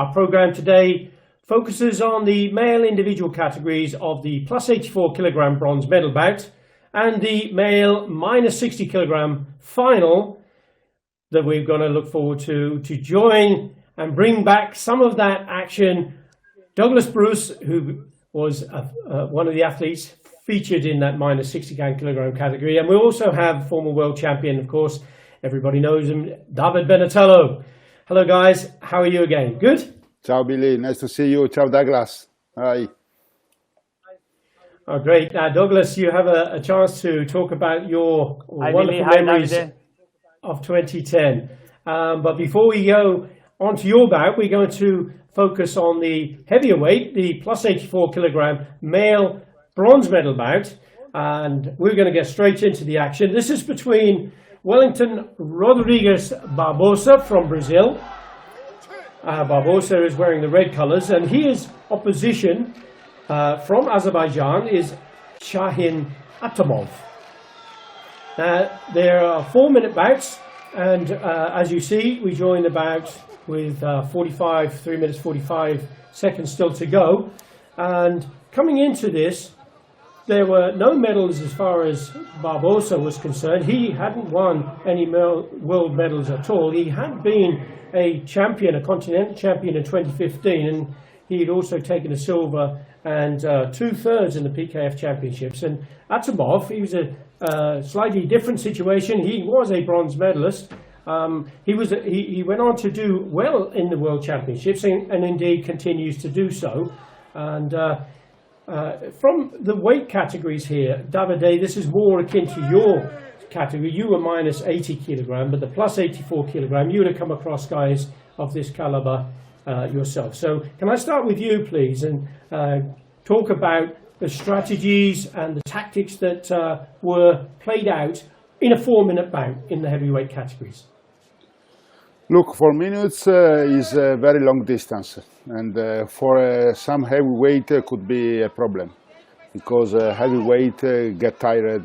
Our program today focuses on the male individual categories of the plus 84 kilogram bronze medal bout and the male minus 60 kilogram final that we're going to look forward to join and bring back some of that action. Douglas Bruce, who was one of the athletes featured in that minus 60 kilogram category. And we also have former world champion, of course, everybody knows him, David Benatello. Hello guys, how are you again? Good? Ciao Billy, nice to see you. Ciao Douglas. Hi. Oh, great. Now, Douglas, you have a chance to talk about your wonderful memories of 2010. But before we go on to your bout, we're going to focus on the heavyweight, the plus 84 kilogram male bronze medal bout. And we're going to get straight into the action. This is between William Rodrigues Barbosa from Brazil. Barbosa is wearing the red colors, and his opposition from Azerbaijan is Sahin Atamov. Now, there are 4-minute bouts, and as you see, we join the bout with 3 minutes 45 seconds still to go. And coming into this, there were no medals as far as Barbosa was concerned. He hadn't won any world medals at all. He had been a champion, a continental champion in 2015, and he had also taken a silver and 2/3 in the PKF championships. And Atamov, he was a slightly different situation. He was a bronze medalist. He went on to do well in the world championships, and indeed continues to do so. And from the weight categories here, Davide, this is more akin to your category. You were minus 80 kilogram, but the plus 84 kilogram, you would have come across guys of this caliber yourself. So can I start with you, please, and talk about the strategies and the tactics that were played out in a 4-minute bout in the heavyweight categories? Look, 4 minutes is a very long distance, and for some heavyweight could be a problem, because heavyweight get tired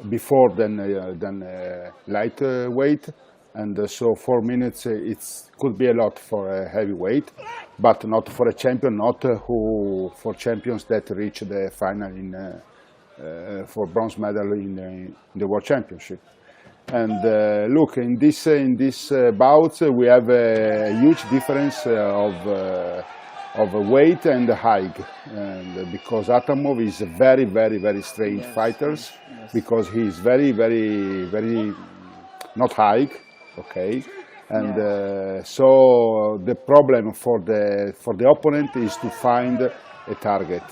before than lightweight, and so 4 minutes it could be a lot for a heavyweight, but not for a champion, for champions that reach the final for bronze medal in the World Championship. And look, in this bout we have a huge difference of weight and height, and because Atamov is a very strange fighter, because he is very not high, okay, and so the problem for the opponent is to find a target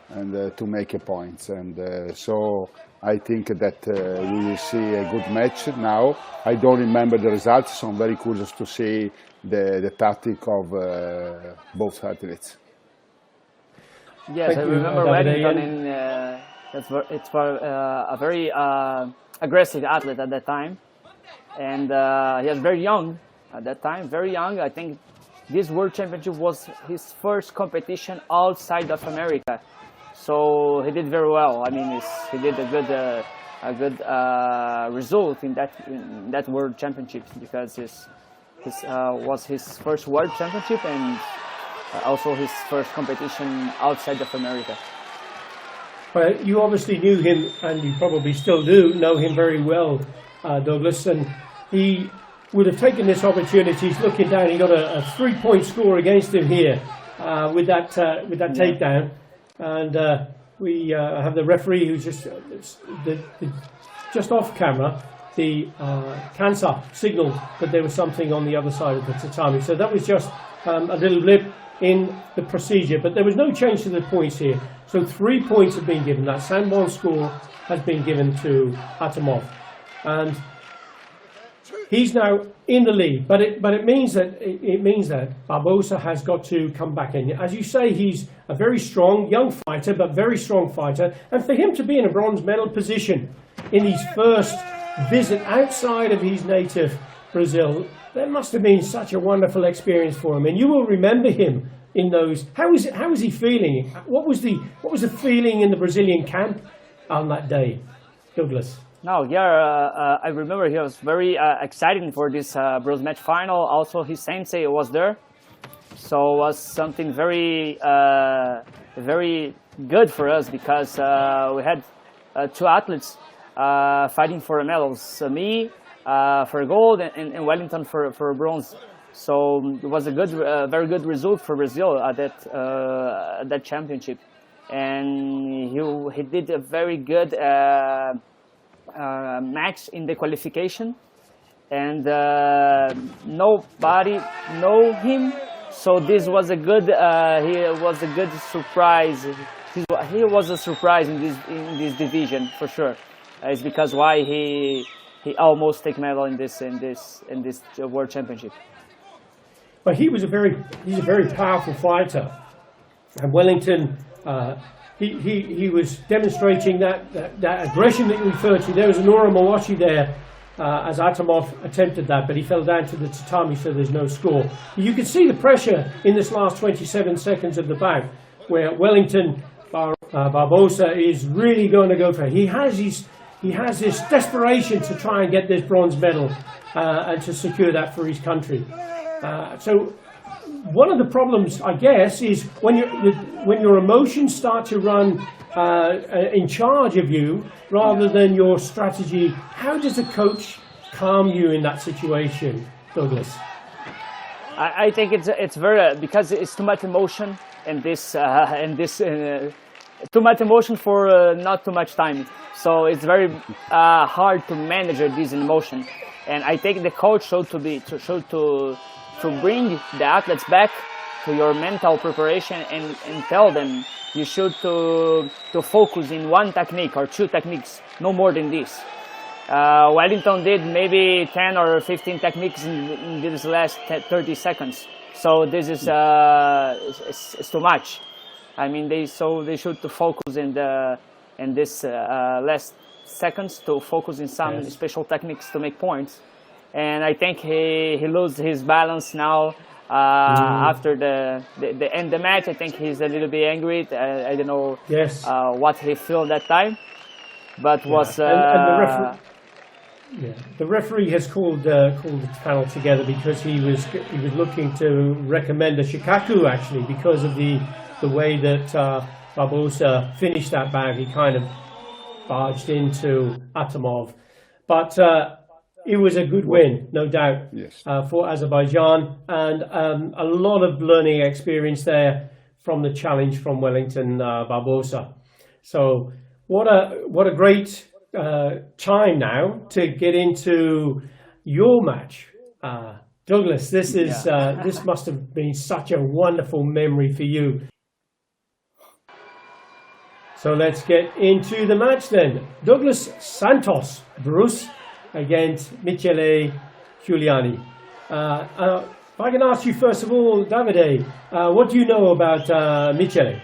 and to make a point, and so I think that we will see a good match now. I don't remember the results, so I'm very curious to see the tactic of both athletes. Yes, I remember Wellington. It's a very aggressive athlete at that time, and he was very young at that time. Very young. I think this World Championship was his first competition outside of America. So he did very well. I mean, he did a good result in that World Championship, because was his first World Championship and also his first competition outside of America. Well, you obviously knew him, and you probably still do know him very well, Douglas. And he would have taken this opportunity. He's looking down. He got a 3-point score against him here with that takedown. And we have the referee who's just off camera. The cancer signaled that there was something on the other side of the tatami. So that was just a little blip in the procedure, but there was no change to the points here. So 3 points have been given. That Sanbon score has been given to Atamov, and he's now in the lead. But it means that Barbosa has got to come back in. As you say, he's a very strong young fighter, but very strong fighter, and for him to be in a bronze medal position in his first visit outside of his native Brazil, that must have been such a wonderful experience for him. And you will remember him in those. How was he feeling? What was the feeling in the Brazilian camp on that day, Douglas? No, yeah, I remember he was very excited for this bronze match final. Also, his sensei was there, so it was something very, very good for us because we had two athletes fighting for medals. Me for gold and Wellington for bronze. So it was a good, very good result for Brazil at that championship, and he did a very good match in the qualification, and nobody know him. So this was a good. He was a good surprise. He was a surprise in this division for sure. It's because why he almost take medal in this World Championship. But he's a very powerful fighter, and Wellington he was demonstrating that aggression that you referred to. There was Nora Mawashi there as Atamov attempted that, but he fell down to the tatami, so there's no score. You can see the pressure in this last 27 seconds of the bout, where Wellington Barbosa is really going to go for it. He has this desperation to try and get this bronze medal and to secure that for his country. So one of the problems, I guess, is when your emotions start to run in charge of you rather than your strategy. How does a coach calm you in that situation, Douglas? I think it's very because it's too much emotion and this too much emotion for not too much time. So it's very hard to manage this emotion. And I think the coach should to bring the athletes back to your mental preparation and tell them you should to focus in one technique or two techniques, no more than this. Wellington did maybe 10 or 15 techniques in these last 30 seconds. So this is it's too much. I mean, they should to focus in this last seconds to focus in some special techniques to make points. And I think he loses his balance now after the end of the match. I think he's a little bit angry. I don't know what he felt that time, but was. And the referee has called the panel together because he was looking to recommend a shikaku actually because of the way that Barbosa finished that bout. He kind of barged into Atamov, but. It was a good win, no doubt, for Azerbaijan, and a lot of learning experience there from the challenge from Wellington Barbosa. So what a great time now to get into your match, Douglas. This is this must have been such a wonderful memory for you. So let's get into the match then. Douglas Santos, Bruce, against Michele Giuliani. If I can ask you first of all, Davide, what do you know about Michele?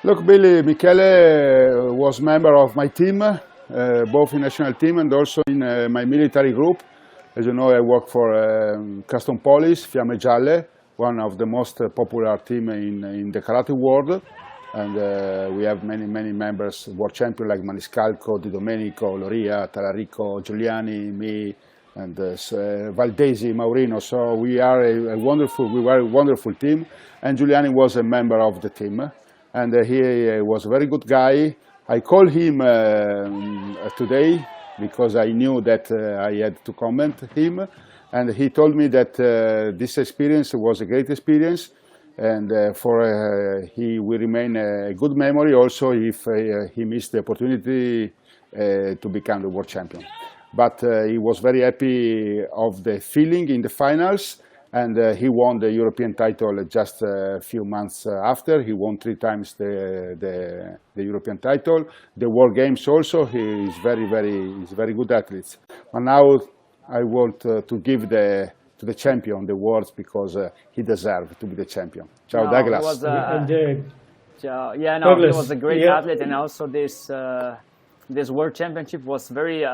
Look, Billy, Michele was member of my team, both in national team and also in my military group. As you know, I work for Custom Police, Fiamme Gialle, one of the most popular team in the karate world. And we have many members, world champion like Maniscalco, Di Domenico, Loria, Talarico, Giuliani, me, and Valdesi, Maurino. So we were a wonderful team. And Giuliani was a member of the team, and he was a very good guy. I called him today because I knew that I had to comment him, and he told me that this experience was a great experience. And he will remain a good memory also if he missed the opportunity to become the world champion. But he was very happy of the feeling in the finals, and he won the European title just a few months after. He won 3 times the European title. The World Games also, he is he's very good athlete. But now I want to give to the champion the words because he deserved to be the champion. Ciao, Douglas. Indeed. Douglas, he was a great athlete, and also this World Championship was very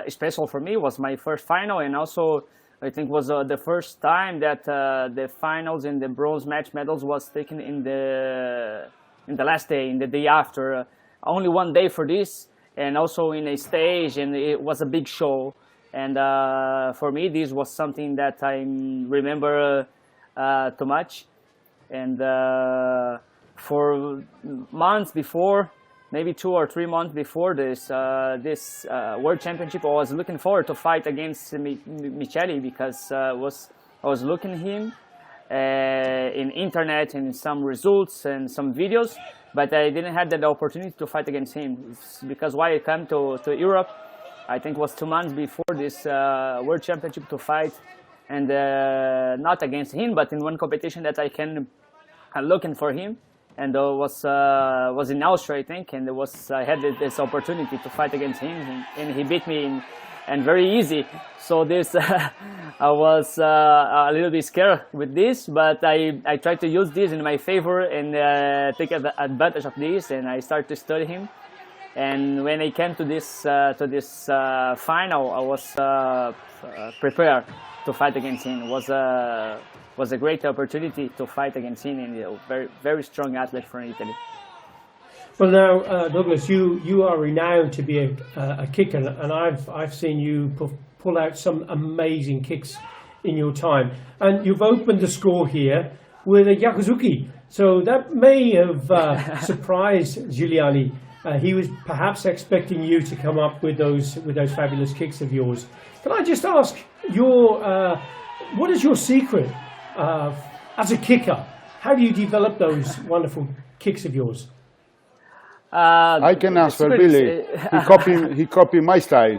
special for me. It was my first final, and also I think was the first time that the finals and the bronze match medals was taken in the last day, in the day after. Only one day for this, and also in a stage, and it was a big show. And for me, this was something that I remember too much. And for months before, maybe 2 or 3 months before this World Championship, I was looking forward to fight against Michele, because I was looking at him in internet and some results and some videos, but I didn't have that opportunity to fight against him. It's because why I came to Europe, I think it was 2 months before this World Championship to fight, and not against him, but in one competition that I can looking for him, and was in Austria, I think, and I had this opportunity to fight against him, and he beat me and very easy. So this I was a little bit scared with this, but I tried to use this in my favor and take advantage of this, and I started to study him. And when I came to this final, I was prepared to fight against him. It was a great opportunity to fight against him, and a very, very strong athlete from Italy. Well, now, Douglas, you are renowned to be a kicker, and I've seen you pull out some amazing kicks in your time. And you've opened the score here with a Yakuzuki, so that may have surprised Giuliani. He was perhaps expecting you to come up with those fabulous kicks of yours. Can I just ask what is your secret as a kicker? How do you develop those wonderful kicks of yours? I can answer, Billy. He copied my style.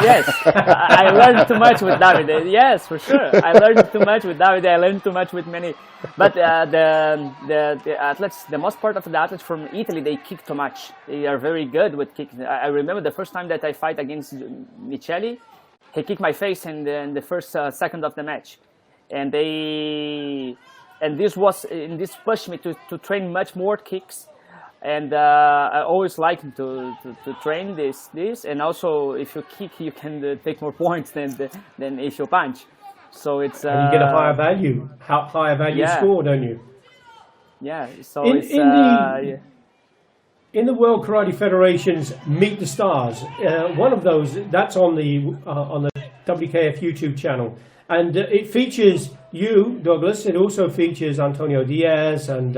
Yes, I learned too much with Davide. Yes, for sure. I learned too much with Davide. I learned too much with many. But the athletes, the most part of the athletes from Italy, they kick too much. They are very good with kicking. I remember the first time that I fight against Michele, he kicked my face in the first second of the match, and this pushed me to train much more kicks. And I always like to train this, and also if you kick, you can take more points than if you punch. So it's and you get a higher value score, don't you? Yeah. So in the World Karate Federation's Meet the Stars, one of those that's on the WKF YouTube channel, and it features you, Douglas. It also features Antonio Diaz and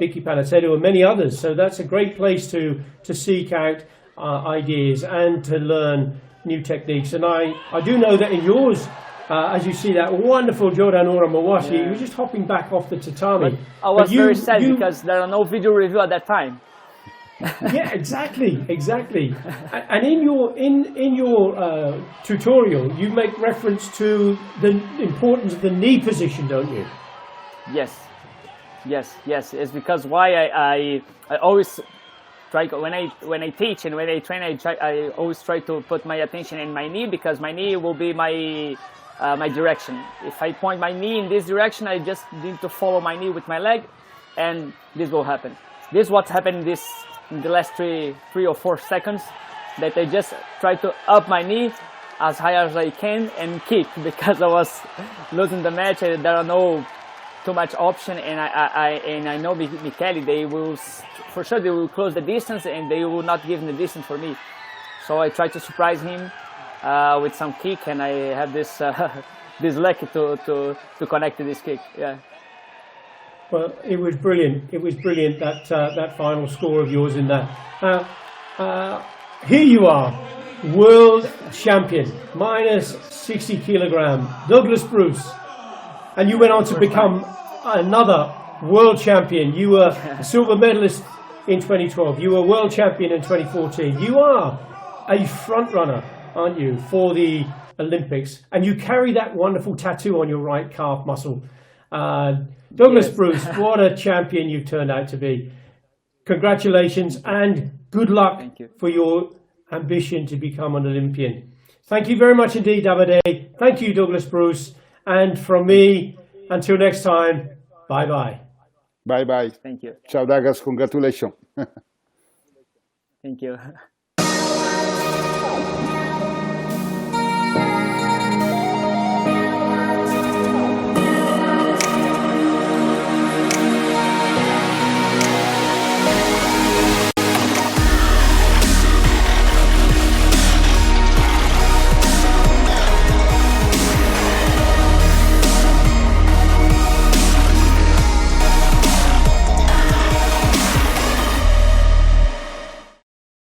Vicky Palacedo and many others. So that's a great place to seek out ideas and to learn new techniques. And I do know that in yours, as you see that wonderful Jordan Ora Mawashi, you're just hopping back off the tatami. But I was very sad because there are no video review at that time. Yeah, exactly. And in your tutorial, you make reference to the importance of the knee position, don't you? Yes. It's because why I always try, when I teach and when I train, I always try to put my attention in my knee, because my knee will be my direction. If I point my knee in this direction, I just need to follow my knee with my leg, and this will happen. This is what happened in the last 3 or 4 seconds, that I just try to up my knee as high as I can and kick, because I was losing the match and there are no too much option, and I know Michele, they will for sure close the distance, and they will not give the distance for me. So I try to surprise him with some kick, and I have this this luck to connect to this kick. Yeah. Well, it was brilliant. It was brilliant, that final score of yours in that. Here you are, world champion, minus 60 kilogram, Douglas Bruce. And you went on to become another world champion. You were a silver medalist in 2012. You were world champion in 2014. You are a front runner, aren't you, for the Olympics? And you carry that wonderful tattoo on your right calf muscle. Douglas Bruce, what a champion you've turned out to be. Congratulations and good luck for your ambition to become an Olympian. Thank you very much indeed, Davide. Thank you, Douglas Bruce. And from me, until next time, bye-bye. Bye-bye. Thank you. Ciao, Douglas. Congratulations. Thank you.